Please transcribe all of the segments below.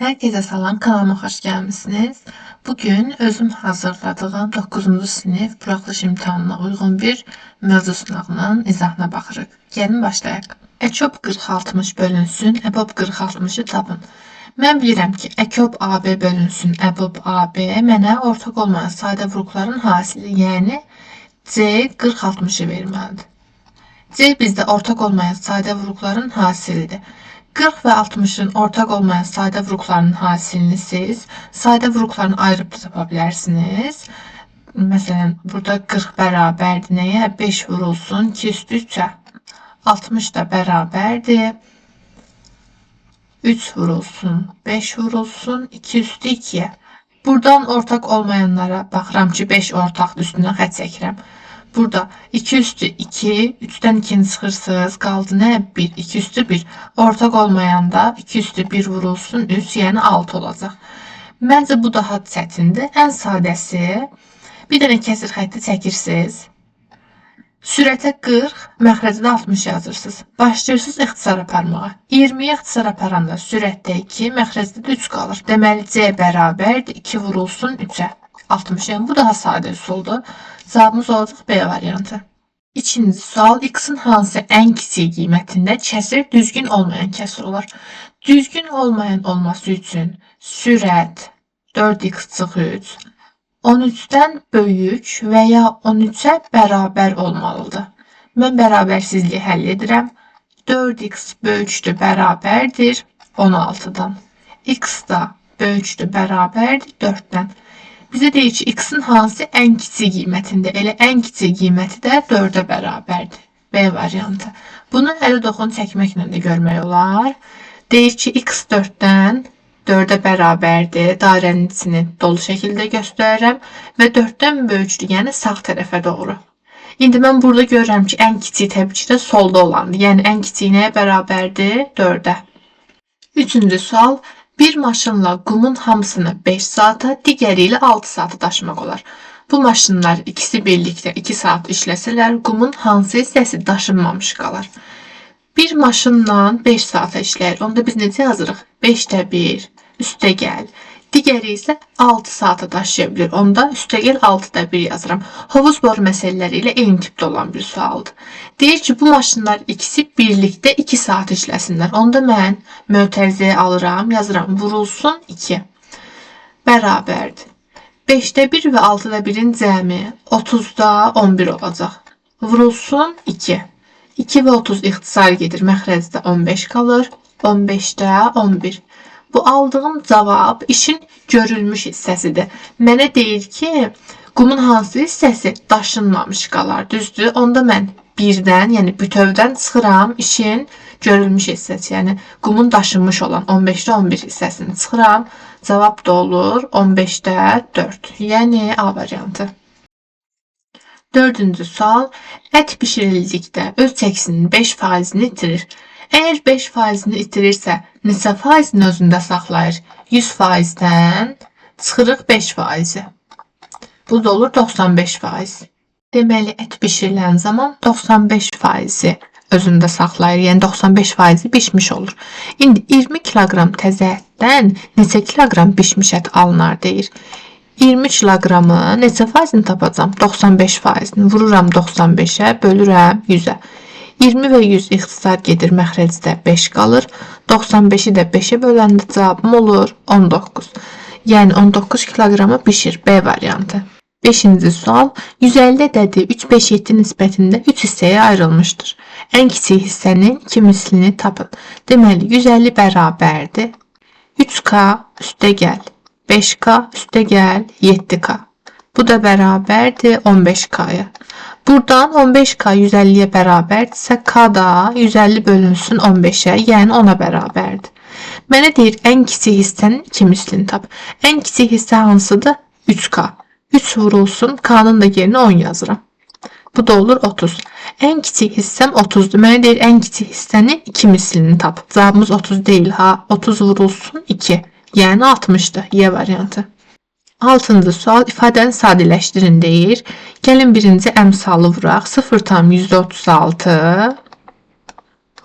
Herkese salam, kanalıma hoş gelmişsiniz. Bugün özüm hazırladığım 9. sınıf buraxılış imtahanına uyğun bir mövzu sınavının izahına baxırıq. Gəlin başlayaq. ECOB 40-60 bölünsün, EBOB 40-60-ı tapın. Mən bilirəm ki, ECOB AB bölünsün, EBOB AB mənə ortaq olmayan sadə vuruqların hasili, yəni C 40-60-ı verməlidir. C bizdə ortaq olmayan sadə vuruqların hasilidir. 40 ve 60'ın ortak olmayan sadə vuruqların hasilini siz sadə vuruqlarını ayırıb da tapa bilərsiniz. Məsələn, burada 40 bərabərdir nəyə? 5 vurulsun 2 üstü 3'ə. 60 da bərabərdir 3 vurulsun 5 vurulsun 2 üstü 2'yə. Buradan ortak olmayanlara baxıram ki, 5 ortaqdır, üstündən xətt çəkirəm. Burada 2 üstü 2, 3'ten 2'ni çıxırsınız, qaldı nə? 1, 2 üstü 1. Ortaq olmayanda 2 üstü 1 vurulsun 3, yəni 6 olacaq. Məncə bu daha çətindir. Ən sadəsi, bir dənə kəsir xətti çəkirsiniz. Sürətə 40, məxrəcdə 60 yazırsınız. Başlayırsınız ixtisar aparmağa. 20'yi ixtisar aparanda sürətdə 2, məxrəcdə də 3 qalır. Deməli C bərabərdir 2 vurulsun 3'ə. 60, yəni bu daha sadə üsuldur. Cavabımız olacaq B variantı. İkinci sual, x-in hansı ən kiçik qiymətində kəsir düzgün olmayan kəsir olar? Düzgün olmayan olması üçün sürət 4x çıx 3 13'dən böyük və ya 13'ə bərabər olmalıdır. Mən bərabərsizliyi həll edirəm. 4x böyükdür bərabərdir 16'dan. X da böyükdür bərabərdir 4'dən. Bizə deyir ki, x-in hansı ən kiçik qiymətində? Elə ən kiçik qiyməti də 4'ə bərabərdir. B variantı. Bunu əli doxun çəkməklə də görmək olar. Deyir ki, x 4'dən 4'ə bərabərdir. Dairənin içini dolu şəkildə göstərirəm və 4'dən böyükdür, yəni sağ tərəfə doğru. İndi mən burada görürəm ki, ən kiçik təbii ki də solda olandır. Yəni ən kiçik nəyə bərabərdir? 4'ə. Üçüncü sual. Bir maşınla qumun hamısını 5 saata, digəri ilə 6 saata daşımaq olar. Bu maşınlar ikisi birlikdə 2 saat işləsələr, qumun hansı hissəsi daşınmamış qalar? Bir maşınla 5 saata işləyir. Onda biz necə yazırıq? 5'də 1, üstə gəl. Digəri isə 6 saata daşıya bilir. Onda üstə gəl 6'da 1 yazıram. Hovuz boru məsələləri ilə eyni tipdə olan bir sualdır. Deyir ki, bu maşınlar ikisi birlikdə 2 saat işləsinlər. Onda mən mötərizəyə alıram, yazıram. Vurulsun 2. Bərabərdir. 5'də 1 və 6'da 1'in cəmi 30'da 11 olacaq. Vurulsun 2. 2 və 30 ixtisar gedir. Məxrəcdə 15 qalır. 15'də 11. Bu aldığım cavab işin görülmüş hissəsidir. Mənə deyir ki, qumun hansı hissəsi daşınmamış qalar, düzdür? Onda mən 1'dən, yəni bütövdən çıxıram, işin görülmüş hissəsi, yəni qumun daşınmış olan 15'də 11 hissəsini çıxıram. Cavab da olur 15'də 4, yəni A variantı. Dördüncü sual, ət bişirildikdə öz çəkisinin 5%'ni itirir. Əgər 5%'ni itirirsə, neçə faizini özündə saxlayır? 100%'dən çıxırıq 5%'i. Bu da olur 95%. Deməli, ət bişirilən zaman 95%'i özündə saxlayır. Yəni 95%'i bişmiş olur. İndi 20 kiloqram təzə ətdən neçə kiloqram bişmiş ət alınar deyir. 20 kiloqramı neçə faizini tapacam? 95%'ni vururam 95'ə, bölürəm 100'ə. 20 və 100 ixtisar gedir, məxrəcdə 5 qalır. 95'i də 5'ə böləndə cavabım olur 19. Yəni 19 kiloqramı bişir. B variantı. 5-ci sual. 150 ədədi 3, 5, 7 nisbətində 3 hissəyə ayrılmışdır. Ən kiçik hissənin 2 mislini tapın. Deməli, 150 bərabərdir 3K üstə gəl 5K üstə gəl 7K. Bu da bərabərdir 15K'ya. Buradan 15K 150'ye bərabərdirsə, K da 150 bölünsün 15'ə, yəni 10'a bərabərdir. Mənə deyir, ən kiçik hissənin 2 mislini tap. Ən kiçik hissə hansıdır? 3K. 3 vurulsun, K'nın da yerinə 10 yazıram. Bu da olur 30. Ən kiçik hissəm 30'dur. Mənə deyir, ən kiçik hissənin 2 mislini tap. Cavabımız 30 deyil ha. 30 vurulsun 2. Yəni 60'dır. Y variantı. 6-cı sual, ifadəni sadələşdirin deyir. Gəlin birinci əmsalı vuraq. 0,36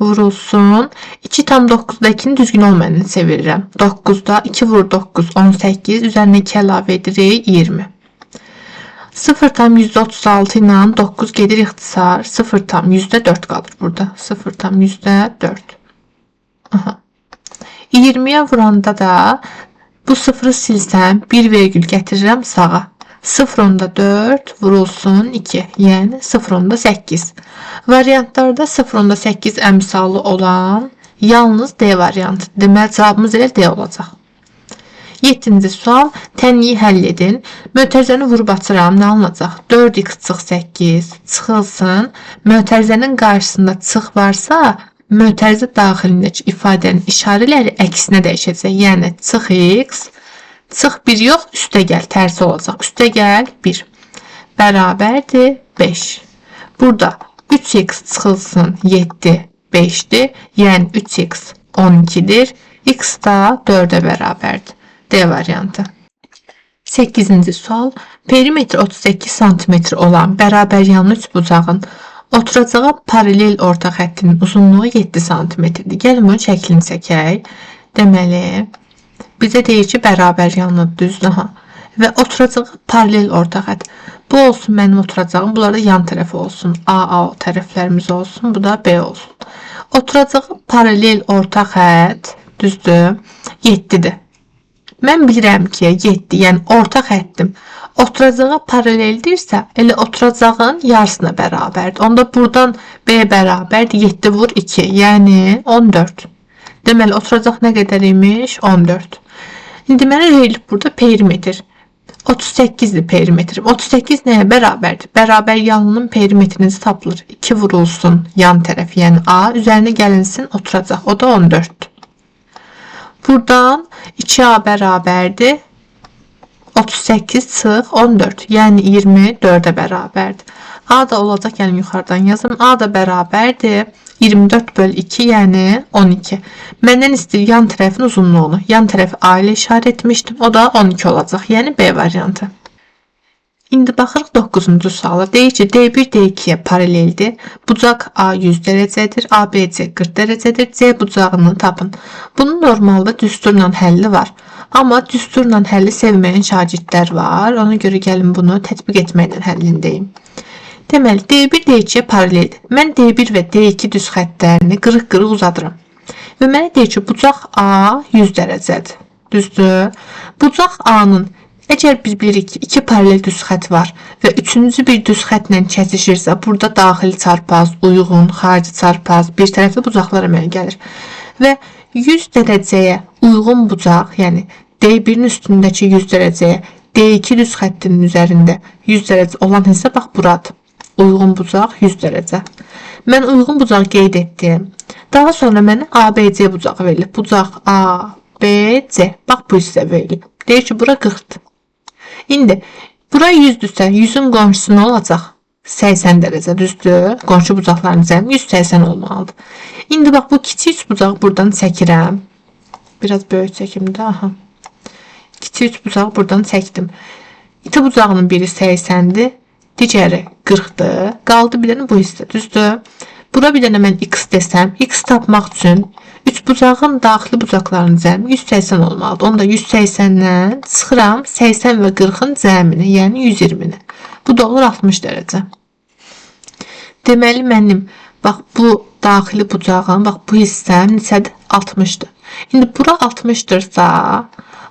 vurulsun 2 tam 9'da 2'nin düzgün olmayanını çevirirəm. 9'da 2 vur 9 18 üzerine 2 əlavə edirik 20. 0 tam %36 ilə 9 gedir ixtisar. 0 tam %4 qalır burada. 0 tam %4. Aha. 20'ye vuranda da bu 0'ı silsəm 1 virgül getirirəm sağa. 0.4 vurulsun 2. Yəni 0.8. Variantlarda 0.8 əmsalı olan yalnız D variantı. Deməli cavabımız elə D olacaq. 7-ci sual. Tənliyi həll edin. Mötərizəni vurub açıram. Nə alınacaq? 4x çıx 8 çıxılsın. Mötərizənin qarşısında çıx varsa mötərizə daxilindəki ifadənin işarələri əksinə dəyişəcək. Yəni çıx x, çıx 1 yox, üstə gəl tərsi olacaq. Üstə gəl 1 bərabərdir 5. Burada 3x çıxılsın 7 5'dir. Yəni 3x 12'dir. X da 4'e bərabərdir. D variantı. 8-ci sual. Perimetr 38 cm olan bərabər yanlı üçbucağın oturacağı paralel orta xəttinin uzunluğu 7 cm-dir. Gəlin bunun şəklini çəkək. Deməli, bizə deyir ki, bərabər yanlı düzdür. Və oturacağı paralel orta xətt. Bu olsun mənim oturacağım. Bunlar da yan tərəfi olsun. A tərəflərimiz olsun. Bu da B olsun. Oturacağı paralel orta xətt düzdür 7'dir. Mən bilirəm ki, 7, yəni orta xəttim oturacağı paraleldirsə, elə oturacağın yarısına bərabərdir. Onda buradan B bərabərdir 7 vur 2, yəni 14. Deməli, oturacaq nə qədər imiş? 14. İndi mənə verilib burada perimetr. 38'dir perimetrim. 38 nəyə bərabərdir? Bərabər yanlının perimetrinizi tapılır. 2 vurulsun yan tərəf, yəni A. Üzərinə gəlinsin oturacaq. O da 14'dür. Buradan 2A bərabərdir 38 çıx 14, yəni 24'e bərabərdir. A da olacaq, gəlin yuxarıdan yazım. A da bərabərdir 24 böl 2, yəni 12. Məndən istəyir yan tərəfin uzunluğunu. Yan tərəfi A ilə işarət etmişdim. O da 12 olacaq, yəni B variantı. İndi baxırıq 9-cu suala. Deyir ki, D1 D2'ye paraleldir. Bucaq A 100 dərəcədir, ABC 40 dərəcədir. C bucağını tapın. Bunun normalda düsturla həlli var. Amma düsturla həlli sevməyən şagirdlər var. Ona görə gəlin bunu tətbiq etməklə həllindeyim. Deməli, D1 D2'ye paraleldir. Mən D1 və D2 düz xəttlərini qırıq-qırıq uzadıram. Və mənə deyir ki, bucaq A 100 dərəcədir. Düzdür? Bucaq A'nın əgər biz bilirik ki, 2 paralel düz xətt var və üçüncü bir düz xəttlə kəsişirsə, burada daxili çarpaz, uyğun, xarici çarpaz, bir tərəfli bucaqlar əmələ gəlir. Və 100 dərəcəyə uyğun bucaq, yəni D1'in üstündəki 100 dərəcəyə D2 düz xəttinin üzərində 100 dərəcə olan hissə bax buradır. Uyğun bucaq 100 dərəcə. Mən uyğun bucaq qeyd etdim. Daha sonra mənə ABC bucağı verilib. Bucaq ABC. Bax bu hissə verilib. Deyir ki, bura 40'dır. İndi bura 100'dürsə 100'ün qonşusu nə olacaq? 80 dərəcə düzdür. Qonşu bucaqların cəmi 180 olmalıdır. İndi bax bu kiçik üç bucağı buradan çəkirəm. Biraz böyük çəkim də. Aha. Kiçik üç bucağı buradan çəkdim. İti bucağının biri 80'dir. Digəri 40'dır. Qaldı bir dənə bu hissə düzdür. Bura bir dənə mən x desəm, x tapmaq üçün üç bucağın daxili bucaqlarının cəmi 180 olmalıdır. Onda 180'dən çıxıram 80 və 40'ın cəmini, yəni 120'ni. Bu da olur 60 dərəcə. Deməli mənim bax bu daxili bucağın, bax bu hissəm neçədir? 60'dır. İndi bura 60'dırsa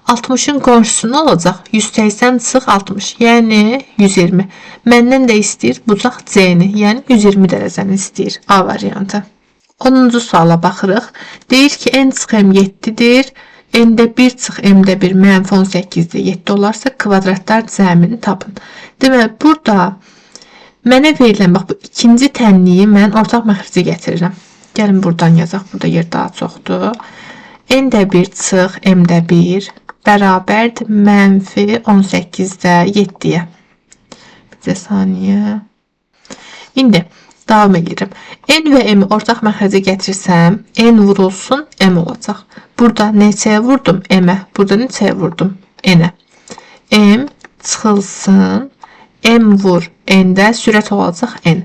60'ın qonşusu nə olacaq? 180 çıx 60, yəni 120. Məndən də istəyir bucaq C-ni, yəni 120 dərəcəni istəyir. A variantı. 10-cu suala baxırıq. Deyir ki, n çıx m 7'dir. N'də 1 çıx m'də 1 mənfi 18'dir. 7 olarsa kvadratlar cəmini tapın. Deməli, burada mənə verilən, bax bu ikinci tənliyi mən ortaq məxrici gətirirəm. Gəlin buradan yazaq. Burada yer daha çoxdur. N'də 1 çıx m'də 1 bərabərdir mənfi 18'də 7'yə. Bir saniyə. İndi davam edirəm. N və m ortaq məxrəcə gətirsəm, n vurulsun m olacaq. Burada neçəyə vurdum? M-ə. Burada neçəyə vurdum? N-ə. M çıxılsın. M vur n-də sürət olacaq n.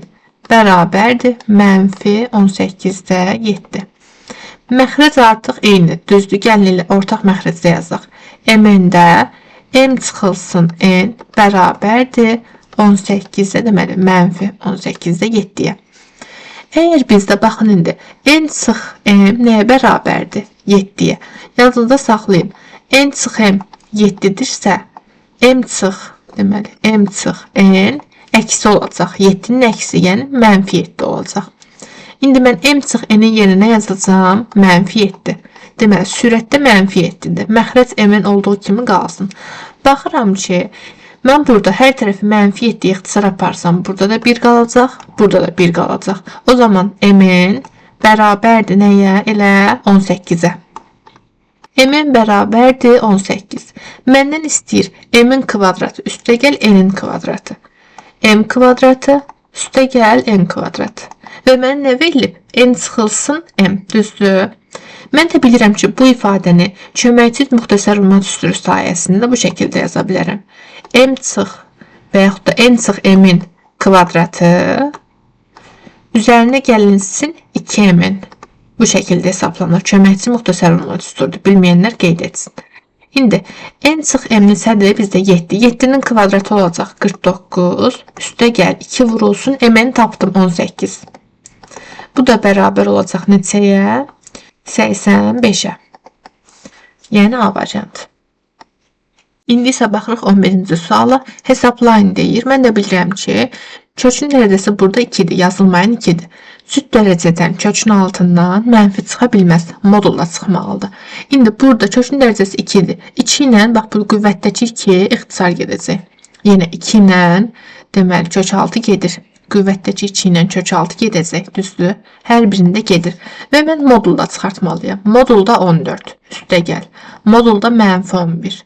bərabərdir mənfi 18-də 7. Məxrəc artıq eyni. Düzdür, gəlin elə ortaq məxrəcdə yazaq. M-də m çıxılsın n bərabərdir 18-də, deməli mənfi 18-də 7-yə. Əgər bizdə baxın indi n çıx m nəyə bərabərdir? 7-yə. Yadınızda saxlayın. N çıx m 7-dirsə m çıx, deməli m çıx n əksi olacaq. 7-nin əksi, yəni mənfi 7 olacaq. İndi mən m çıx n-in yerinə yazacağım mənfi 7. Deməli, sürətdə mənfi 7-dir. Məxrəc m-in olduğu kimi qalsın. Baxıram ki, mən burada hər tərəfi mənfi 7 ixtisar aparsam, burada da 1 qalacaq, burada da 1 qalacaq. O zaman m-in bərabərdir nəyə? Elə 18-ə. M-in bərabərdir 18. Məndən istəyir m-in kvadratı üstə gəl n-in kvadratı. M kvadratı üstə gəl n kvadratı. Və mənə nə verilib? N çıxılsın m, düzdür? Mən də bilirəm ki, bu ifadəni köməkçi müxtəsər olmaq üstürü sayəsində bu şəkildə yaza bilərəm. M çıx və yaxud da n çıx m-in kvadratı üzərinə gəlinsin 2m-in. Bu şəkildə hesablanır. Köməkçi müxtəsər olmaq üstürdür. Bilməyənlər qeyd etsin. İndi n çıx m-in sədri bizdə 7. 7-nin kvadratı olacaq 49. Üstə gəl 2 vurulsun. M-ni tapdım 18. Bu da bərabər olacaq neçəyə? 85-ə. Yəni A variantı. İndi isə baxırıq 11-ci suala. Hesablayın deyir. Mən də bilirəm ki, kökün dərəcəsi burada 2-dir. Yazılmayan 2-dir. Cüt dərəcədən kökün altından mənfi çıxa bilməz. Modulla çıxmalıdır. İndi burada kökün dərəcəsi 2-dir. 2 ilə, bax bu qüvvətdəki 2 ixtisar gedəcək. Yenə 2 ilə, deməli kök altı gedir. Qüvvətdəki 2 ilə kök altı gedəcək, düzdür? Hər birində gedir. Və mən modulda çıxartmalıyam. Modulda 14. Üstə gəl. Modulda mənfi 11.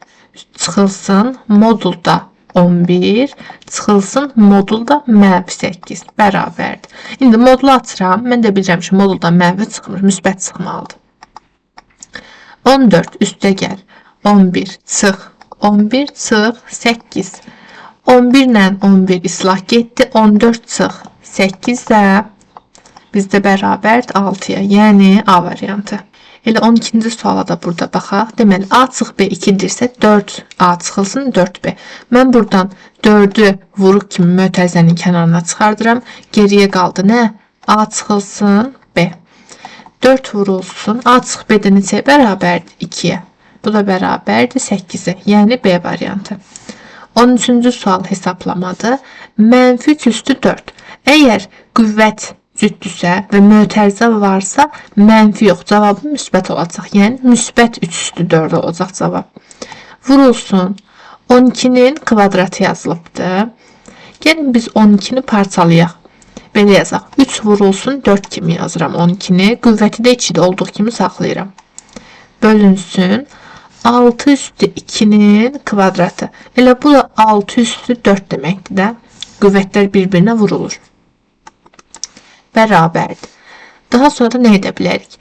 Çıxılsın modulda 11. Çıxılsın modulda mənfi 8. Bərabərdir. İndi modulu açıram. Mən də bilirəm ki, modulda mənfi çıxmır. Müsbət çıxmalıdır. 14 üstə gəl. 11 çıx. 11 çıx 8. 11 ilə 11 islah getdi. 14 çıx 8 də bizdə bərabərdir 6-ya. Yəni A variantı. Elə 12-ci suala da burada baxaq. Deməli, A çıx B 2-dirsə 4A çıxılsın 4B. Mən buradan 4-ü vuruq kimi mötərizənin kənarına çıxardıram. Geriyə qaldı nə? A çıxılsın B. 4 vurulsun. A çıx B-də neçəyə bərabərdir? 2-yə. Bu da bərabərdir 8-ə. Yəni B variantı. 13-cü sual hesablamadır. Mənfi 3 üstü 4. Əgər qüvvət cütdürsə və mötərizə varsa, mənfi yox, cavabı müsbət olacaq. Yəni, müsbət 3 üstü 4 olacaq cavab. Vurulsun. 12-nin kvadratı yazılıbdır. Gəlin biz 12-ni parçalayaq. Belə yazaq. 3 vurulsun 4 kimi yazıram 12-ni. Qüvvəti də 2-də olduğu kimi saxlayıram. Bölünsün. 6 üstü 2-nin kvadratı. Elə bu da 6 üstü 4 deməkdir də. Qüvvətlər bir-birinə vurulur. Bərabərdir. Daha sonra da nə edə bilərik?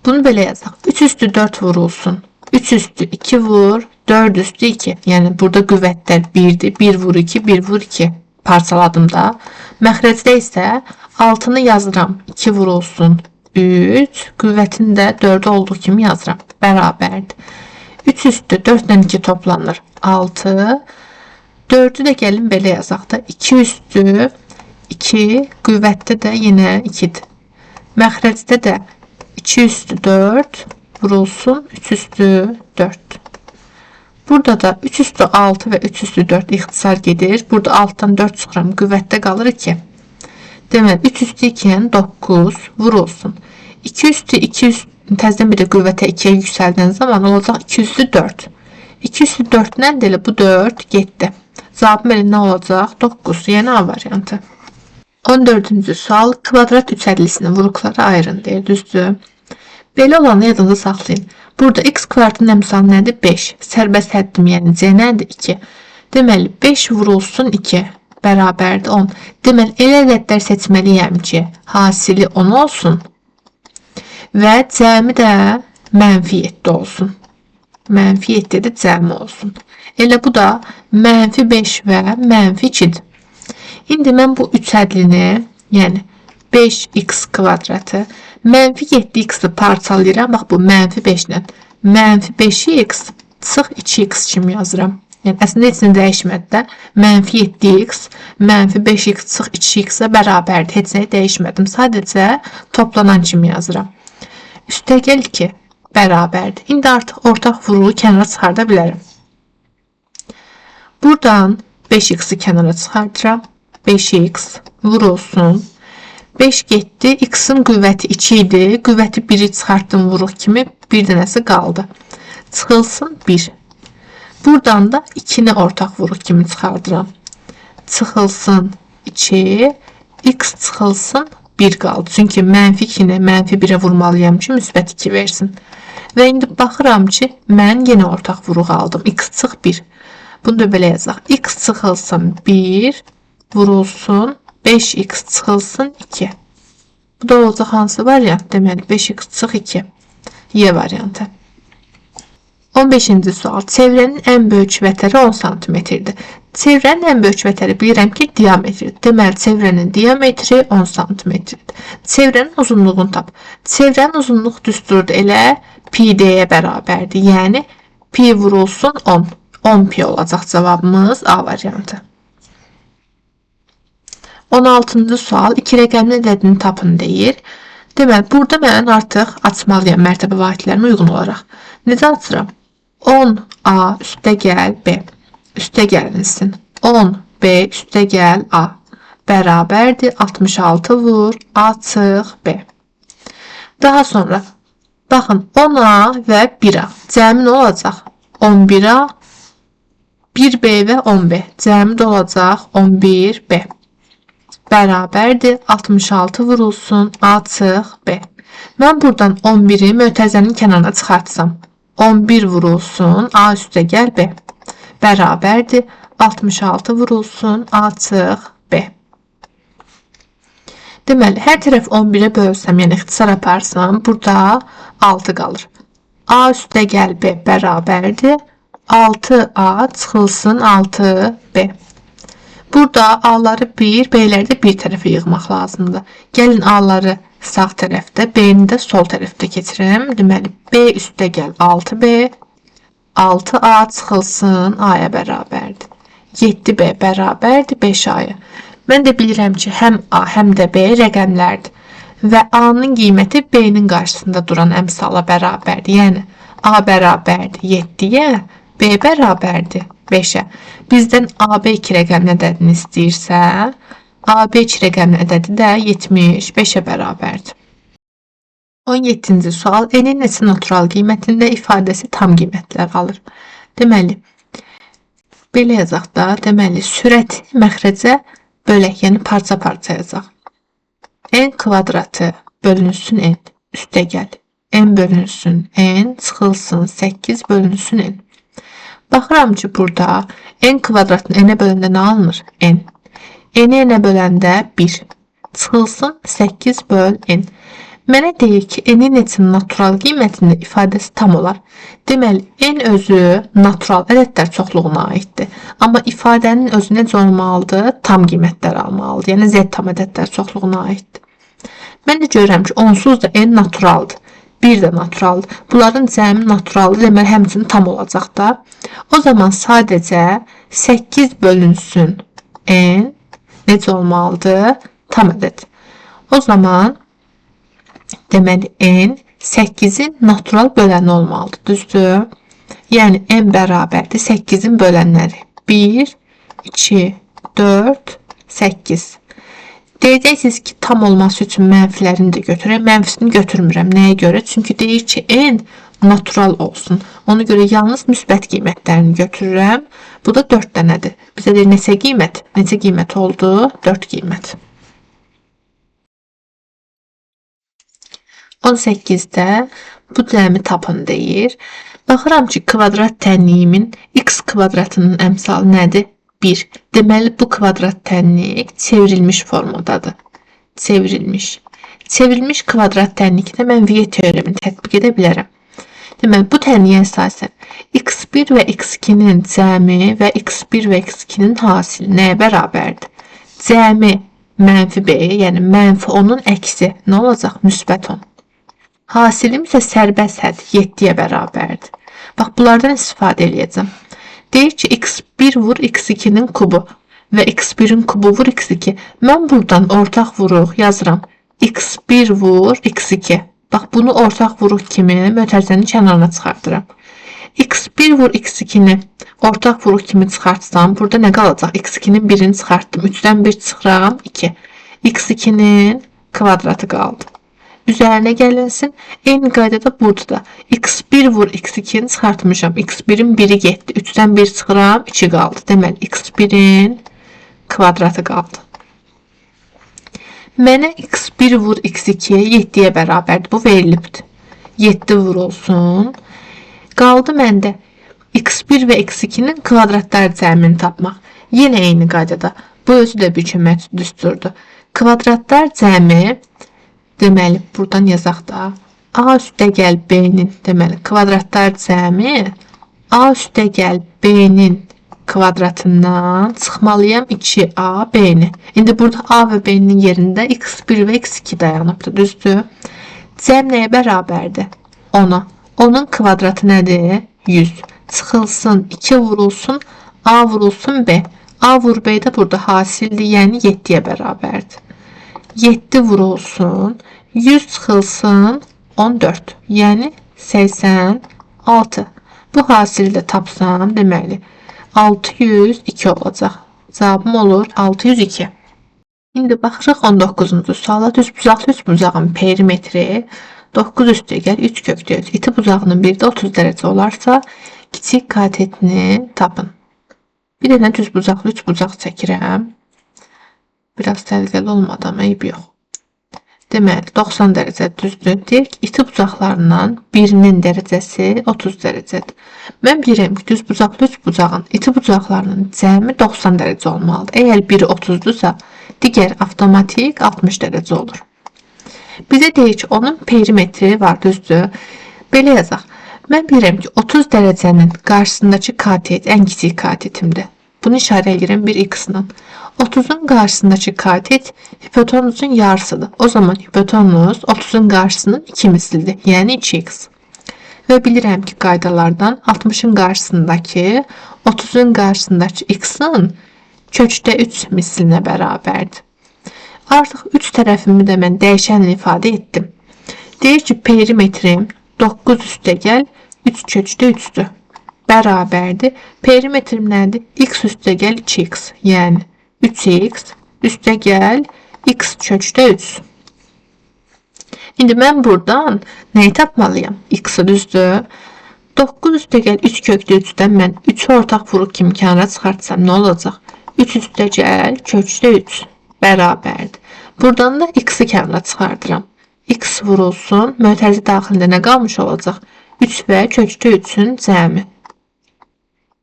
Bunu belə yazaq. 3 üstü 4 vurulsun. 3 üstü 2 vur. 4 üstü 2. Yəni burada qüvvətlər 1-dir. 1 vur 2, 1 vur 2. Parçaladım da. Məxrəcdə isə 6-nı yazıram. 2 vurulsun 3. Qüvvətini də 4 olduğu kimi yazıram. Bərabərdir. 3 üstü 4 ilə 2 toplanır. 6. 4-ü də gəlin belə yazaq da. 2 üstü 2. Qüvvətdə də yenə 2-dir. Məxrəcdə də 2 üstü 4 vurulsun 3 üstü 4. Burada da 3 üstü 6 və 3 üstü 4 ixtisar gedir. Burada 6-dan 4 çıxıram. Qüvvətdə qalır 2. Deməli 3 üstü 2 yəni 9 vurulsun. 2 üstü 2 üstü təzədən bir də qüvvətə 2-yə yüksəldən zaman olacaq 2 üstü 4. 2 üstü 4-dən də elə bu 4 getdi. Cavabım elə nə olacaq? 9. Yəni A variantı. 14-cü sual kvadrat üçədlisinin vuruqlara ayırın deyir, düzdür? Belə olanı yadınızda saxlayın. Burada x kvadratın əmsalı nədir? 5. Sərbəst həddim, yəni C nədir? 2. Deməli 5 vurulsun 2 bərabərdir 10. Deməli elə ədədlər seçməliyəm ki, hasili 10 olsun və cəmi də mənfi 7 olsun. Mənfi 7 də cəmi olsun. Elə bu da mənfi 5 və mənfi 2-dir. İndi mən bu üç ədlini Yəni 5x kvadratı mənfi 7x-i parçalayıram. Bax bu mənfi 5 ilə. Mənfi 5x çıx 2x kimi yazıram. Yəni əslində heç nə dəyişmədi də. Mənfi 7x, mənfi 5x çıx 2x-ə bərabərdir. Heç nə dəyişmədim. Sadəcə toplanan kimi yazıram. Üstəgəl 2 bərabərdir. İndi artıq ortaq vuruğu kənara çıxarda bilərəm. Buradan 5x-i kənara çıxardıram. 5x vurulsun. 5 getdi. X-in qüvvəti 2 idi. Qüvvəti 1-i çıxartdım vuruq kimi. Bir dənəsi qaldı. Çıxılsın 1. Buradan da 2-ni ortaq vuruq kimi çıxardıram. Çıxılsın 2. X çıxılsın 1 qaldı. Çünki mənfi 2-ni mənfi 1-ə vurmalıyam ki, müsbət 2 versin. Və indi baxıram ki, mən yenə ortaq vuruq aldım. X çıx 1. Bunu da belə yazaq. X çıxılsın 1 vurulsun 5x çıxılsın 2. Bu da olacaq hansı variant? Deməli 5x çıx 2. Y variantı. 15-ci sual. Çevrənin ən böyük vətəri 10 cm-dir. Çevrənin ən böyük vətəri bilirəm ki, diametridir. Deməli, çevrənin diametri 10 cm-dir. Çevrənin uzunluğunu tap. Çevrənin uzunluq düsturudur elə pi d-yə bərabərdir. Yəni, pi vurulsun 10. 10 pi olacaq cavabımız A variantı. 16-cı sual. 2 rəqəmli ədədini tapın deyir. Deməli, burada mən artıq açmalıyam mərtəbə vahidlərinə uyğun olaraq. Necə açıram? 10A üstəgəl B üstəgəlinsin. 10B üstəgəl A bərabərdir. 66 vur A çıx B. Daha sonra baxın 10A və 1A cəmi nə olacaq? 11A 1B və 10B cəmi də olacaq 11B bərabərdir. 66 vurulsun A çıx B. Mən buradan 11-i mötərizənin kənarına çıxartsam 11 vurulsun A üstəgəl B bərabərdir. 66 vurulsun A çıx B. Deməli, hər tərəf 11-ə bölsəm, yəni ixtisar aparsam, burada 6 qalır. A üstəgəl B bərabərdir. 6A çıxılsın 6B. Burada A'ları 1, B'ləri də bir tərəfə yığmaq lazımdır. Gəlin A'ları sağ tərəfdə, B'ni də sol tərəfdə keçirəm. Deməli, B üstəgəl 6B, 6A çıxılsın A'ya bərabərdir. 7B bərabərdir 5A'ya. Mən də bilirəm ki, həm A, həm də B rəqəmlərdir. Və A-nın qiyməti B-nin qarşısında duran əmsala bərabərdir. Yəni, A bərabərdir 7-yə, B bərabərdir 5-ə. Bizdən AB 2 rəqəmli ədədini istəyirsə, AB 2 rəqəmli ədədi də 75-ə bərabərdir. 17-ci sual. N-in neçə natural qiymətində ifadəsi tam qiymətlər alır. Deməli, belə yazaq da, deməli, sürəti məxrəcə bölək, yəni parça-parça yazaq. N kvadratı bölünsün N, üstəgəl. N bölünsün N, çıxılsın 8 bölünsün N. Baxıram ki, burada N kvadratını N-ə böləndə nə alınır? N. N-i N-ə böləndə 1. Çıxılsın 8 böl N. Mənə deyir ki, N-in neçə natural qiymətində ifadəsi tam olar. Deməli, N özü natural ədədlər çoxluğuna aiddir. Amma ifadənin özü necə olmalıdır? Tam qiymətlər almalıdır. Yəni, Z tam ədədlər çoxluğuna aiddir. Mən də görürəm ki, onsuz da N naturaldır. 1 də naturaldır. Bunların cəmi naturaldır. Deməli, həmçinin tam olacaq da. O zaman sadəcə 8 bölünsün N necə olmalıdır? Tam ədəd. O zaman deməli, N 8-in natural böləni olmalıdır. Düzdür? Yəni, N bərabərdir 8-in bölənləri. 1, 2, 4, 8. Deyəcəksiniz ki, tam olması üçün mənfilərini də götürəm. Mənfisini götürmürəm. Nəyə görə? Çünki deyir ki, N natural olsun. Ona görə yalnız müsbət qiymətlərini götürürəm. Bu da 4 dənədir. Bizə deyir neçə qiymət? Neçə qiymət oldu? 4 qiymət. 18-də bu cəmi tapın deyir. Baxıram ki, kvadrat tənliyimin x kvadratının əmsalı nədir? 1. Deməli, bu kvadrat tənlik çevrilmiş formadadır. Çevrilmiş. Çevrilmiş kvadrat tənlikdə mən Viye teoremini tətbiq edə bilərəm. Deməli, bu tənliyə əsasən x1 və x2-nin cəmi və x1 və x2-nin hasili nəyə bərabərdir? Cəmi mənfi B-yə, yəni mənfi 10-un əksi nə olacaq? Müsbət 10. Hasilim isə sərbəst hədd 7-yə bərabərdir. Bax, bunlardan istifadə edəcəm. Deyir ki, x1 vur x2-nin kubu və x1-in kubu vur x2. Mən buradan ortaq vuruq yazıram. x1 vur x2. Bax, bunu ortaq vuruq kimi mötərizənin kənarına çıxardıram. x1 vur x2-ni ortaq vuruq kimi çıxartsam, burada nə qalacaq? x2-nin birini çıxartdım. 3-dən 1 çıxıram 2. x2-nin kvadratı qaldı. Üzərinə gəlinsin. Eyni qaydada burada da x1 vur x2-ni çıxartmışam. x1-in biri getdi. 3-dən 1 çıxıram 2 qaldı. Deməli, x1-in kvadratı qaldı. Mənə x1 vur x2 7-yə bərabərdir. Bu verilibdir. 7 vurulsun. Qaldı məndə x1 və x2-nin kvadratlar cəmini tapmaq. Yenə eyni qaydada. Bu özü də bükülmə düsturdur. Kvadratlar cəmi, deməli, buradan yazaq da. A üstə gəl B-nin, deməli, kvadratlar cəmi A üstə gəl B-nin kvadratından çıxmalıyam 2A B-ni. İndi burada A və B-nin yerində x1 və x2 dayanıbdır, düzdür? Cəm nəyə bərabərdir? 10-a. Onun kvadratı nədir? 100. Çıxılsın, 2 vurulsun, A vurulsun B. A vur B də burada hasildir, yəni 7-yə bərabərdir. 7 vurulsun, 100 çıxılsın, 14, yəni 86. Bu hasili də tapsam, deməli, 602 olacaq. Cavabım olur 602. İndi baxırıq 19-cu suala. Düzbucaqlı üçbucağın perimetri 9 üstə gəl 3 kökdə 3. İti bucağının biri də 30 dərəcə olarsa, kiçik katetini tapın. Bir dənə düzbucaqlı üçbucaq çəkirəm. Biraz təhlükəli olmadı, amma eybi yox. Deməli, 90 dərəcə düzdür. Deyək ki, iti bucaqlarından birinin dərəcəsi 30 dərəcədir. Mən bilirəm ki, düzbucaqlı üçbucağın iti bucaqlarının cəmi 90 dərəcə olmalıdır. Əgər biri 30-dursa, digər avtomatik 60 dərəcə olur. Bizə deyir ki, onun perimetri var, düzdür. Belə yazaq. Mən bilirəm ki, 30 dərəcənin qarşısındakı katet ən kiçik katetimdir. Bunu işarə edirəm bir x-la. 30'un qarşısındakı katet hipotenuzun yarısıdır. O zaman hipotenuz 30'un qarşısının 2 mislidir. Yəni 2x. Və bilirəm ki, qaydalardan 60'ın qarşısındakı 30'un qarşısındakı x-in kökdə 3 mislinə bərabərdir. Artıq 3 tərəfimi də mən dəyişənlə ifadə etdim. Deyir ki, perimetrim 9 üstə gəl 3 kökdə 3'dür. Bərabərdir. Perimetrim nədir? X üstə gəl 2x. Yəni 3x üstə gəl x kökdə 3. İndi mən buradan nəyi tapmalıyam? X-i, düzdür. 9 üstə gəl 3 kökdə 3'dən mən 3'ü ortaq vuruq kimi kənara çıxartsam nə olacaq? 3 üstə gəl kökdə 3 bərabərdir. Buradan da x-i kənara çıxardıram. X vurulsun, mötərizə daxilində nə qalmış olacaq? 3 və kökdə 3'ün cəmi.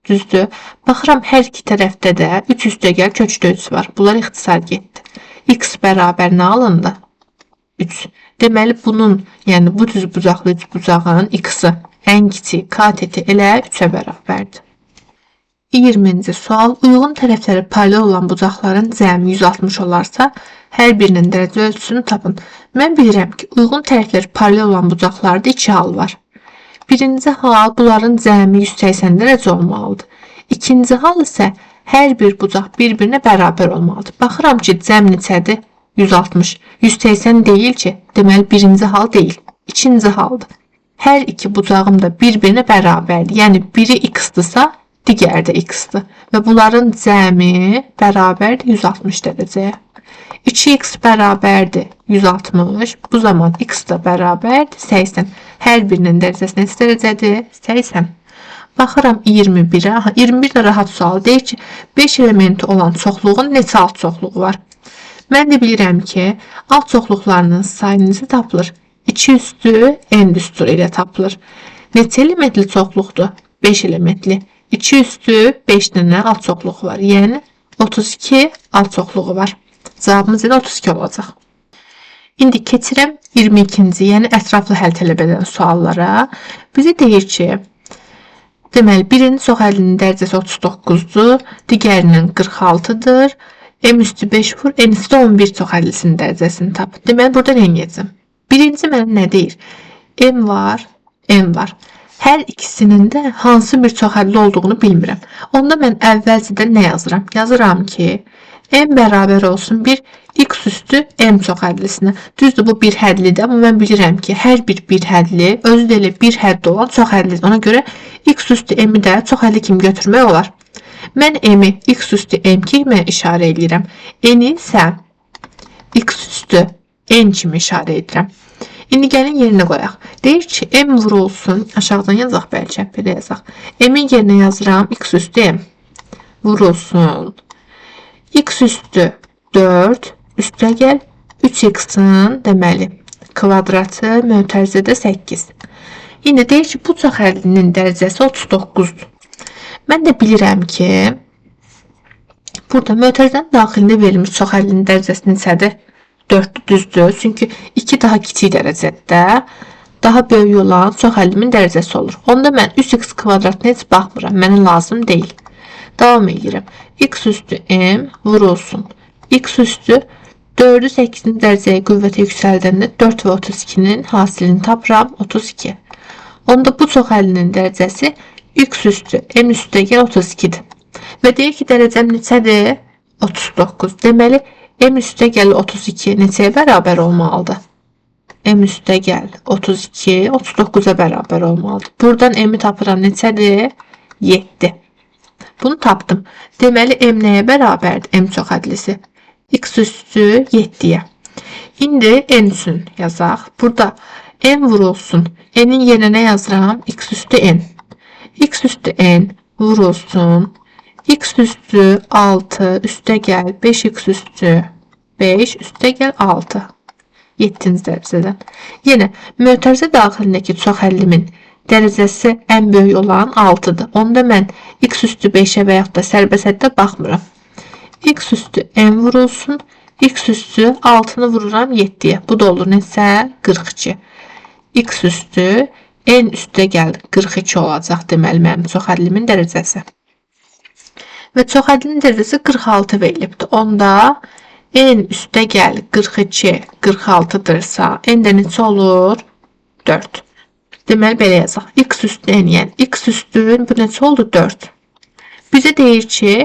Düzdür. Baxıram, hər iki tərəfdə də 3 üstə gəl kökdə 3 var. Bunlar ixtisar getdi. X bərabər nə alındı? 3. Deməli, bunun, yəni bu düzbucaqlı üçbucağın x-i ən kiçik kateti elə 3'ə bərabərdir. 20-ci sual. Uyğun tərəfləri paralel olan bucaqların cəmi 160 olarsa, hər birinin dərəcə ölçüsünü tapın. Mən bilirəm ki, uyğun tərəfləri paralel olan bucaqlarda 2 hal var. Birinci hal, bunların cəmi 180 dərəcə olmalıdır. İkinci hal isə hər bir bucaq bir-birinə bərabər olmalıdır. Baxıram ki, cəm neçədir? 160. 180 deyil ki, deməli birinci hal deyil. İkinci haldır. Hər iki bucağım da bir-birinə bərabərdir. Yəni biri x-dırsa, digəri də x-dır. Və bunların cəmi bərabərdir 160 dərəcəyə. 2x bərabərdir 160. Bu zaman x da bərabərdir 80. Hər birinin dərəcəsi neçə dərəcədir? 80. Baxıram 21-ə. 21 də rahat sual. Deyir ki, 5 elementi olan çoxluğun neçə alt çoxluğu var? Mən də bilirəm ki, alt çoxluqlarının sayı necə tapılır? 2 üstü n düsturu ilə tapılır. Neçə elementli çoxluqdur? 5 elementli. 2 üstü 5 dənə alt çoxluğu var. Yəni 32 alt çoxluğu var. Cavabımız ilə 32 olacaq. İndi keçirəm 22-ci, yəni ətraflı həll tələb edən suallara. Bizə deyir ki, deməli, birinin çox əlinin dərəcəsi 39-dur, digərinin 46-dır. M üstü 5 vur, n üstü 11 çoxəllisinin dərəcəsini tap. Deməli, burada nə edəcəm? Birinci mənə nə deyir? M var, N var. Hər ikisinin də hansı bir çoxəlli olduğunu bilmirəm. Onda mən əvvəlcədən nə yazıram? Yazıram ki, M bərabər olsun bir x üstü M çoxəllisinə. Düzdür, bu bir hədlidir, amma mən bilirəm ki, hər bir hədli özü də elə bir hədli olan çoxəllidir. Ona görə x üstü M-i də çoxəlli kimi götürmək olar. Mən M-i x üstü M kimi işarə edirəm. N-i isə x üstü N kimi işarə edirəm. İndi gəlin yerinə qoyaq. Deyir ki, M vurulsun. Aşağıdan yazaq, bəlkə belə yazaq. M-in yerinə yazıram x üstü M. Vurulsun. X üstü 4 üstə gəl 3x-in deməli kvadratı mötərizədə 8. İndi deyir ki, bu çoxəllinin dərəcəsi 39-dur. Mən də bilirəm ki, burada mötərizənin daxilində verilmiş çoxəllinin dərəcəsi neçədir? 4 düzdür. Çünki 2 daha kiçik dərəcədə daha böyük olan çoxəllimin dərəcəsi olur. Onda mən 3x kvadratına heç baxmıram. Mənə lazım deyil. Davam edirəm. X üstü M vurulsun. X üstü 4'ü 8'in dərəcəyə qüvvətə yüksəldəndə 4 və 32'nin hasilini tapıram 32. Onda bu çoxəllinin dərəcəsi x üstü M üstə gəl 32'dir. Və deyir ki, dərəcəm neçədir? 39. Deməli, M üstə gəl 32 neçəyə bərabər olmalıdır? M üstə gəl 32 39'a bərabər olmalıdır. Buradan M'i tapıram neçədir? 7. Bunu tapdım. Deməli, M nəyə bərabərdir? M çoxədlisi. X üstü 7'yə. İndi N üçün yazaq. Burada N vurulsun. N'in yerinə nə yazıram? X üstü N. X üstü N vurulsun. X üstü 6 üstə gəl 5x üstü 5 üstə gəl 6. 7-ci dərəcədən. Yenə mötərizə daxilindəki çoxəllimin dərəcəsi ən böyük olan 6'dır. Onda mən x üstü 5'ə və yaxud da sərbəsətdə baxmıram. X üstü n vurulsun. X üstü 6'nı vururam 7'yə. Bu da olur neçə? 42. X üstü n üstə gəl 42 olacaq deməli mənim çoxəllimin dərəcəsi. Və çoxəllinin dərəcəsi 46 verilibdir. Onda n üstə gəl 42 46'dırsa n də neçə olur? 4. Deməli belə yazaq. X üstü n, yəni x üstü bu neçə oldu? 4. Bizə deyir ki,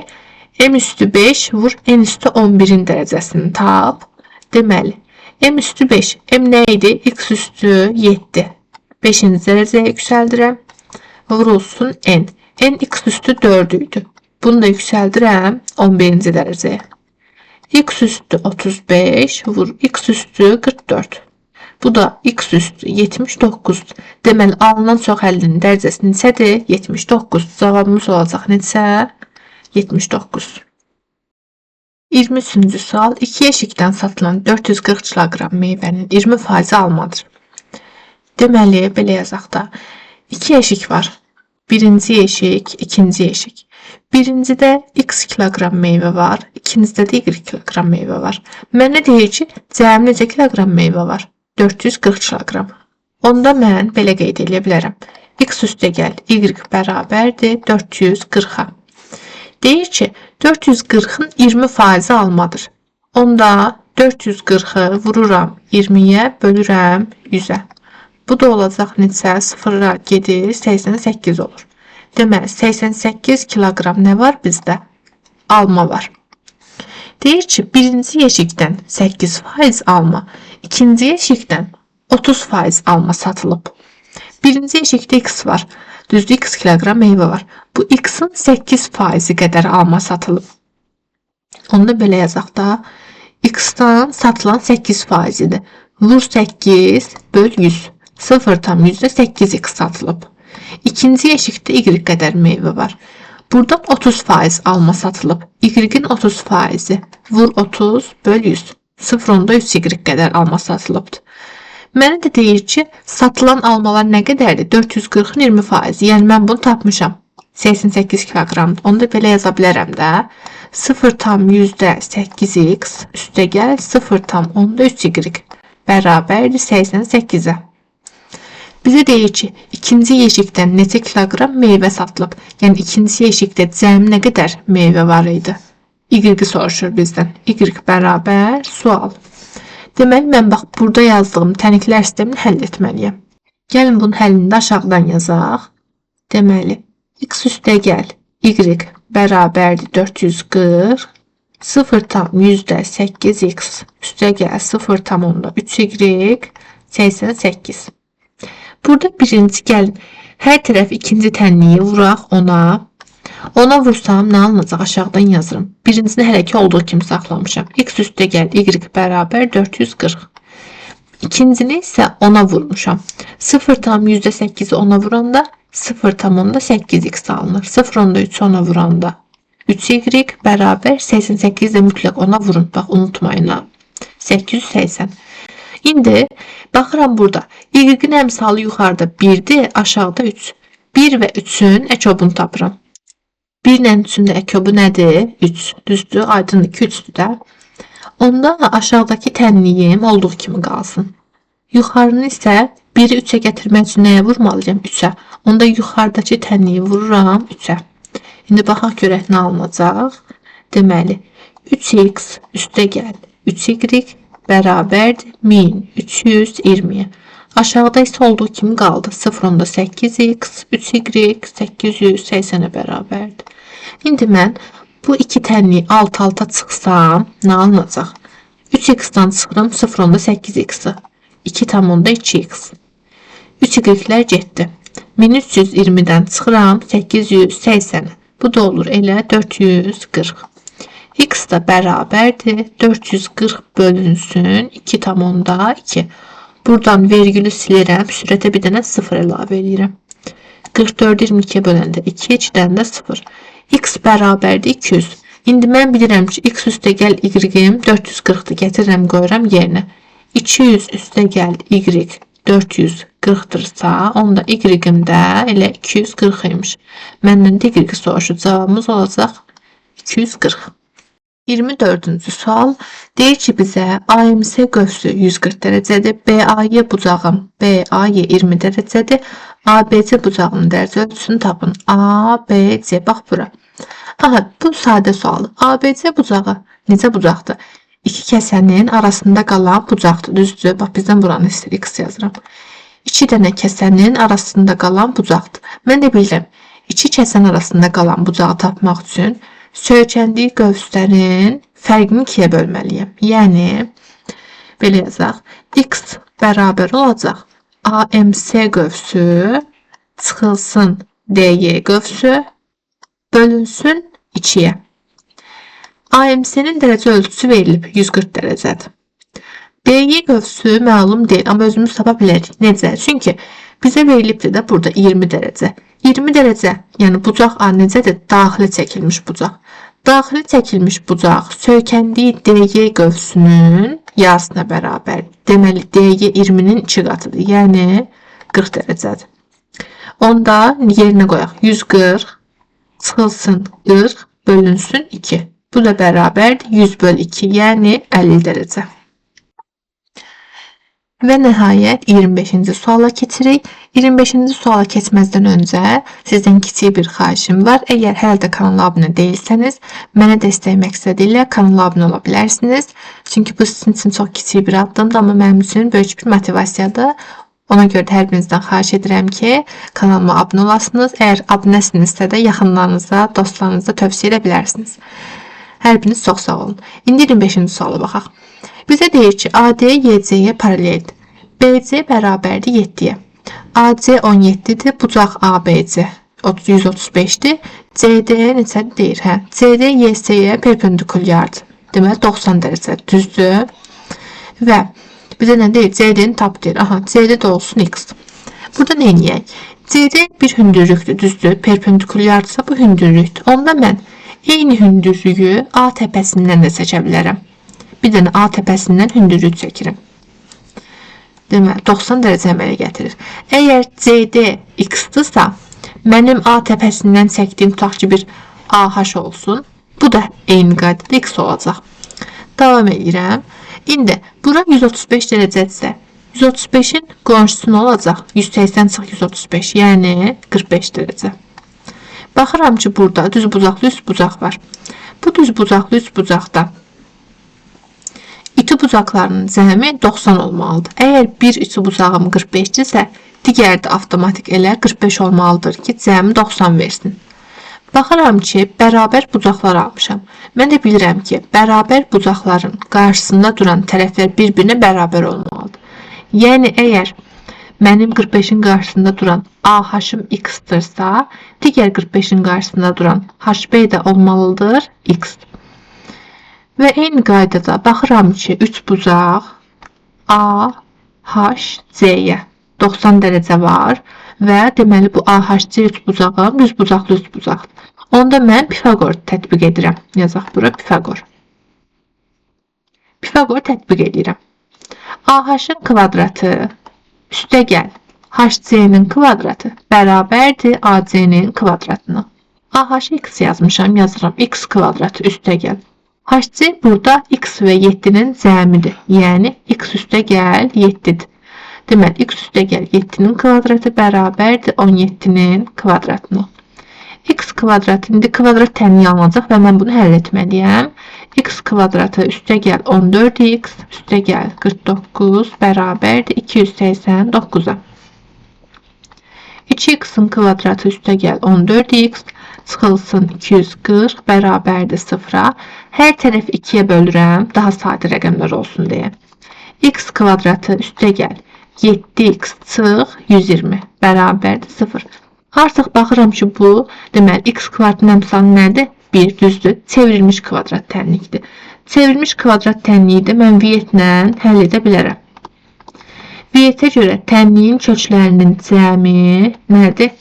m üstü 5 vur n üstü 11'in dərəcəsini tap. Deməli, m üstü 5. M nə idi? X üstü 7. 5-ci dərəcəyə yüksəldirəm. Vurulsun n. N x üstü 4 idi. Bunu da yüksəldirəm 11-ci dərəcəyə. X üstü 35 vur x üstü 44. Bu da x üstü 79. Deməli, alınan çoxəllinin dərəcəsi neçədir? 79. Cavabımız olacaq neçə? 79. 23-cü sual. 2 yeşikdən satılan 440 kiloqram meyvənin 20% almadır. Deməli, belə yazaq da. 2 yeşik var. Birinci yeşik, ikinci yeşik. Birincidə x kiloqram meyvə var, ikincidə də y kiloqram meyvə var. Mənə deyir ki, cəmi necə kiloqram meyvə var? 440 kiloqram. Onda mən belə qeyd edə bilərəm. X üstə gəl, y bərabərdir 440'a. Deyir ki, 440'ın 20% almadır. Onda 440'ı vururam 20'yə, bölürəm 100'ə. Bu da olacaq neçə? 0'a gedir, 88 olur. Deməli, 88 kiloqram nə var bizdə? Alma var. Deyir ki, birinci yeşikdən 8% alma, ikinci yeşikdən 30% alma satılıb. Birinci yeşikdə x var. Düzdür, x kiloqram meyvə var. Bu x-in 8% qədər alma satılıb. Onda belə yazaq da, x-dan satılan 8%-dir. Vur 8 böl 100. 0,8x satılıb. İkinci yeşikdə y qədər meyvə var. Buradan 30% alma satılıb. Y-in 30%. Vur 30 böl 100. 0,3y qədər alma satılıbdır. Mənə də deyir ki, satılan almalar nə qədərdir? 440'ın 20%. Yəni mən bunu tapmışam. 88 kiloqramdır. Onu da belə yaza bilərəm də. 0,8x üstə gəl 0,3y bərabərdir 88'ə. Bizə deyir ki, ikinci yeşikdən neçə kiloqram meyvə satılıb? Yəni ikinci yeşikdə cəmi nə qədər meyvə var idi? Y soruşur bizdən. Y bərabər sual. Deməli, mən bax, burada yazdığım təniklər sistemini həll etməliyəm. Gəlin bunun həllini də aşağıdan yazaq. Deməli, x üstəgəl y bərabərdir 440. 0,8x üstəgəl 0,3y 88. Burada birinci gəlin. Hər tərəf ikinci tənliyi vuraq ona. Ona vursam nə alınacaq? Aşağıdan yazırım. Birincisini hələ ki olduğu kimi saxlamışam. X üstəgəl y bərabər 440. İkincini isə ona vurmuşam. 0,8'i ona vuranda 0,8x alınır. 0,3 ona vuranda 3y bərabər 88 də mütləq ona vurun. Bax, unutmayın ha. 880. İndi baxıram burada. Y-in əmsalı yuxarıda 1'dir, aşağıda 3. 1 və 3'ün ekobunu tapıram. 1 ilə 3'ün də ekobu nədir? 3. Düzdür, aydındır ki 3'dür də. Onda aşağıdakı tənliyim olduğu kimi qalsın. Yuxarını isə 1'i 3'ə gətirmək üçün nəyə vurmalıyam? 3'ə. Onda yuxarıdakı tənliyi vururam 3'ə. İndi baxaq görək nə alınacaq. Deməli, 3x üstəgəl 3y bərabərdir 1320. Aşağıda isə olduğu kimi qaldı. 0,8x 3y 880'ə bərabərdir. İndi mən bu iki tənliyi alt-alta çıxsam nə alınacaq? 3x-dan çıxıram 0,8x-i. 2,2x. 3y-lər getdi. 1320'dən çıxıram 880'ə. Bu da olur elə 440. X da bərabərdir 440 bölünsün 2,2. Buradan vergülü silirəm. Sürətə bir dənə 0 əlavə edirəm. 44 22'ye böləndə 2, 2'dən də 0. X bərabərdir 200. İndi mən bilirəm ki, x üstəgəl y-im 440'dır. Gətirirəm, qoyuram yerinə. 200 üstəgəl y 440'dırsa, onda y-im də elə 240 imiş. Məndən də y soruşur. Cavabımız olacaq 240. 24-cü sual deyir ki, bizə AMS qövsü 140 dərəcədir, BAY bucağım BAY 20 dərəcədir, ABC bucağının dərəcə ölçüsünü tapın. ABC, bax bura. Aha, bu sadə sual. ABC bucağı necə bucaqdır? İki kəsənin arasında qalan bucaqdır, düzdür? Bax, bizdən buranı istəyir, x yazıram. İki dənə kəsənin arasında qalan bucaqdır. Mən də bilirəm, iki kəsən arasında qalan bucağı tapmaq üçün söykəndiyi qövslərin fərqini 2'yə bölməliyəm. Yəni, belə yazaq. X bərabər olacaq. AMS qövsü çıxılsın DY qövsü bölünsün 2'yə. AMS'nin dərəcə ölçüsü verilib 140 dərəcədir. DY qövsü məlum deyil, amma özümüz tapa bilərik. Necə? Çünki bizə verilibdir də burada 20 dərəcə. 20 dərəcə, yəni bucaq A necədir? Daxili çəkilmiş bucaq. Daxili çəkilmiş bucaq söykəndiyi DY qövsünün yarısına bərabər. Deməli, DY 20'nin 2 qatıdır, yəni 40 dərəcədir. Onda yerinə qoyaq. 140 çıxılsın 40 bölünsün 2. Bu da bərabərdir 100 bölü 2, yəni 50 dərəcə. Və nəhayət 25-ci suala keçirik. 25-ci suala keçməzdən öncə sizdən kiçik bir xahişim var. Əgər hələ də kanala abunə deyilsəniz, mənə dəstək məqsədi ilə kanala abunə ola bilərsiniz. Çünki bu sizin üçün çox kiçik bir addımdır, amma mənim üçün böyük bir motivasiyadır. Ona görə də hər birinizdən xahiş edirəm ki, kanalıma abunə olasınız. Əgər abunəsinizsə də yaxınlarınıza, dostlarınıza tövsiyə edə bilərsiniz. Hər biriniz çox sağ olun. İndi 25-ci suala baxaq. Bizə deyir ki, AD YC-yə paraleldir. BC bərabərdir 7'yə. AC 17'dir. Bucaq ABC 135'dir. CD neçədir deyir? Hə, CD YC-yə perpendikulyardır. Deməli 90 dərəcə düzdür. Və bizə nə deyir? CD-ni tap deyir. Aha, CD də olsun x. Burada nə edək? CD bir hündürlükdür, düzdür. Perpendikulyardırsa bu hündürlükdür. Onda mən eyni hündürlüyü A təpəsindən də çəkə bilərəm. Bir dənə A təpəsindən hündürlük çəkirim. Deməli, 90 dərəcə əmələ gətirir. Əgər CD x-dırsa, mənim A təpəsindən çəkdiyim tutaq ki, bir AH olsun. Bu da eyni qaydada x olacaq. Davam edirəm. İndi, bura 135 dərəcədirsə, 135'in qonşusu nə olacaq? 180 çıx 135, yəni 45 dərəcə. Baxıram ki, burada düz bucaqlı üst bucaq var. Bu düz bucaqlı üst bucaqda İti bucaqlarının cəmi 90 olmalıdır. Əgər bir içi bucağım 45-dirsə, digəri də avtomatik elə 45 olmalıdır ki, cəmi 90 versin. Baxıram ki, bərabər bucaqlar almışam. Mən də bilirəm ki, bərabər bucaqların qarşısında duran tərəflər bir-birinə bərabər olmalıdır. Yəni, əgər mənim 45-in qarşısında duran AH-ım X-dırsa, digər 45-in qarşısında duran HB də olmalıdır X. Və eyni qaydada baxıram ki, 3 bucaq AHC-yə 90 dərəcə var və deməli bu AHC 3 bucağım düz bucaqlı üst bucaqdır. Onda mən Pifaqor tətbiq edirəm. Yazaq bura Pifaqor. Pifaqor tətbiq edirəm. AH-ın kvadratı üstəgəl HC-nin kvadratı bərabərdir AC-nin kvadratına. AH X yazmışam, yazıram X kvadratı üstəgəl. HC burada X və 7-nin cəmidir. Yəni, X üstəgəl 7-dir. Deməli, X üstəgəl 7-nin kvadratı bərabərdir 17-nin kvadratına. X kvadratı, indi kvadrat tənliyi alınacaq və mən bunu həll etməliyəm. X kvadratı üstəgəl 14X üstəgəl 49 bərabərdir 289-a. 2X-in kvadratı üstəgəl 14X çıxılsın 240 bərabərdir 0-a. Hər tərəf 2-yə bölürəm, daha sadə rəqəmlər olsun deyə. X kvadratı üstəgəl 7X çıx 120 bərabərdir 0. Artıq baxıram ki, bu, deməli, X kvadratın əmsalı nədir? 1, düzdür. Çevrilmiş kvadrat tənlikdir. Çevrilmiş kvadrat tənliyi də mən V-lə həll edə bilərəm. V-ə görə tənliyin köklərinin cəmi nədir?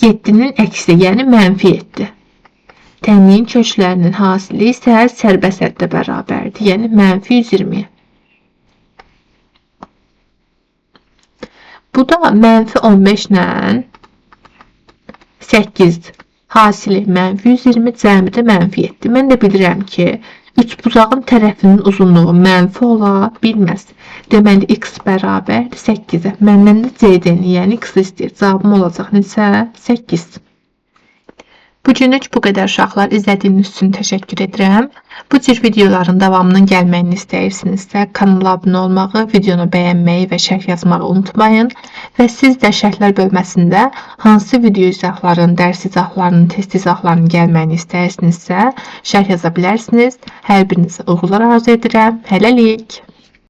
7-nin əksi, yəni mənfi 7. Tənliyin köklərinin hasili isə sərbəsəddə bərabərdir, yəni mənfi 120. Bu da mənfi 15 ilə 8-dir. Hasili mənfi 120, cəmi də mənfi 7. Mən də bilirəm ki, 3 bucağın tərəfinin uzunluğu mənfi ola bilməz. Deməli, x bərabərdir 8-ə. Məndən də C-dəni, yəni x istəyir. Cavabım olacaq neçə? 8. Bugünlük bu qədər uşaqlar. İzlədiyiniz üçün təşəkkür edirəm. Bu cür videoların davamının gəlməyini istəyirsinizsə, kanala abunə olmağı, videonu bəyənməyi və şərh yazmağı unutmayın. Və siz də şərhlər bölməsində hansı video izahlarının, dərs izahlarının, test izahlarının gəlməyini istəyirsinizsə, şərh yaza bilərsiniz. Hər birinizə uğurlar arzu edirəm. Hələlik.